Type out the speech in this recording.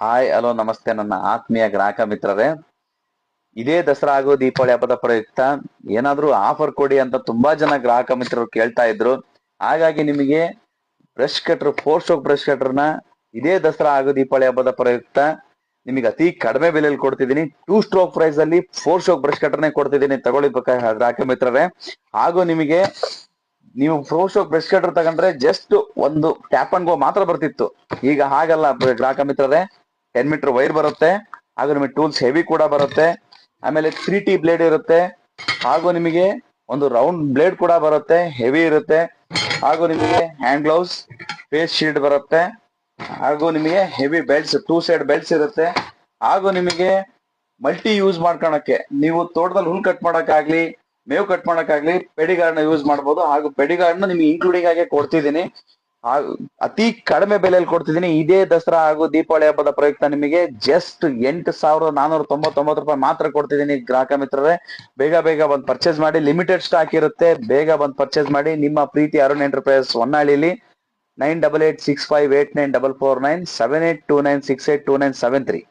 Hi hello ನಮಸ್ತೆ ನನ್ನ ಆತ್ಮೀಯ ಗ್ರಾಹಕ ಮಿತ್ರರೇ. ಇದೇ ದಸರಾ ಹಾಗೂ ದೀಪಾವಳಿ ಹಬ್ಬದ ಪ್ರಯುಕ್ತ ಏನಾದ್ರೂ ಆಫರ್ ಕೊಡಿ ಅಂತ ತುಂಬಾ ಜನ ಗ್ರಾಹಕ ಮಿತ್ರರು ಕೇಳ್ತಾ ಇದ್ರು. ಹಾಗಾಗಿ ನಿಮಗೆ ಬ್ರಷ್ ಕಟರ್ 4 ಸ್ಟ್ರೋಕ್ ಬ್ರಷ್ ಕಟರ್ನ ಇದೇ ದಸರಾ ಹಾಗೂ ದೀಪಾವಳಿ ಹಬ್ಬದ ಪ್ರಯುಕ್ತ ನಿಮಗೆ ಅತಿ ಕಡಿಮೆ ಬೆಲೆಯಲ್ಲಿ ಕೊಡ್ತಿದ್ದೀನಿ. 2 ಸ್ಟ್ರೋಕ್ ಪ್ರೈಸ್ ಅಲ್ಲಿ 4 ಸ್ಟ್ರೋಕ್ ಬ್ರಷ್ ಕಟರ್ನೇ ಕೊಡ್ತಿದ್ದೀನಿ, ತಗೊಳ್ಳಿ ಗ್ರಾಹಕ ಮಿತ್ರರೇ. ಹಾಗೂ ನಿಮಗೆ ನೀವು 4 ಸ್ಟ್ರೋಕ್ ಬ್ರಷ್ ಕಟರ್ ತಗೊಂಡ್ರೆ ಜಸ್ಟ್ ಒಂದು ಟ್ಯಾಪ್ ಅಂಡ್ ಗೋ ಮಾತ್ರ ಬರ್ತಿತ್ತು. ಈಗ ಹಾಗಲ್ಲ ಗ್ರಾಹಕ ಮಿತ್ರರೇ, 10 ಮೀಟರ್ ವೈರ್ ಬರುತ್ತೆ, ಹಾಗೂ ನಿಮಗೆ ಟೂಲ್ಸ್ ಹೆವಿ ಕೂಡ ಬರುತ್ತೆ. ಆಮೇಲೆ 3T ಬ್ಲೇಡ್ ಇರುತ್ತೆ, ಹಾಗೂ ನಿಮಗೆ ಒಂದು ರೌಂಡ್ ಬ್ಲೇಡ್ ಕೂಡ ಬರುತ್ತೆ, ಹೆವಿ ಇರುತ್ತೆ. ಹಾಗೂ ನಿಮಗೆ ಹ್ಯಾಂಡ್ ಗ್ಲೌಸ್, ಫೇಸ್ ಶೀಲ್ಡ್ ಬರುತ್ತೆ, ಹಾಗೂ ನಿಮಗೆ ಹೆವಿ ಬೆಲ್ಟ್ಸ್, 2 ಸೈಡ್ ಬೆಲ್ಟ್ಸ್ ಇರುತ್ತೆ. ಹಾಗೂ ನಿಮಗೆ ಮಲ್ಟಿ ಯೂಸ್ ಮಾಡ್ಕೊಳಕ್ಕೆ, ನೀವು ತೋಟದಲ್ಲಿ ಹುಲ್ ಕಟ್ ಮಾಡಕ್ಕಾಗ್ಲಿ, ಮೇವು ಕಟ್ ಮಾಡಕ್ಕಾಗ್ಲಿ ಪೆಡಿಗಾರ್ಡ್ನ ಯೂಸ್ ಮಾಡ್ಬೋದು. ಹಾಗೂ ಪೆಡಿಗಾರ್ಡ್ನ ನಿಮ್ಗೆ ಇನ್ಕ್ಲೂಡಿಂಗ್ ಆಗಿ ಕೊಡ್ತಿದ್ದೀನಿ. ಅತಿ ಕಡಿಮೆ ಬೆಲೆಯಲ್ಲಿ ಕೊಡ್ತಿದ್ದೀನಿ. ಇದೇ ದಸರಾ ಹಾಗೂ ದೀಪಾವಳಿ ಹಬ್ಬದ ಪ್ರಯುಕ್ತ ನಿಮಗೆ ಜಸ್ಟ್ 8,499 ರೂಪಾಯಿ ಮಾತ್ರ ಕೊಡ್ತಿದ್ದೀನಿ ಗ್ರಾಹಕ ಮಿತ್ರರೇ. ಬೇಗ ಬೇಗ ಬಂದು ಪರ್ಚೇಸ್ ಮಾಡಿ, ಲಿಮಿಟೆಡ್ ಸ್ಟಾಕ್ ಇರುತ್ತೆ, ಬೇಗ ಬಂದು ಪರ್ಚೇಸ್ ಮಾಡಿ. ನಿಮ್ಮ ಪ್ರೀತಿ ಅರುಣ್ ಎಂಟರ್ಪ್ರೈಸಸ್ ಹೊನ್ನಾಳಿಲಿ 9886589449 7829682973.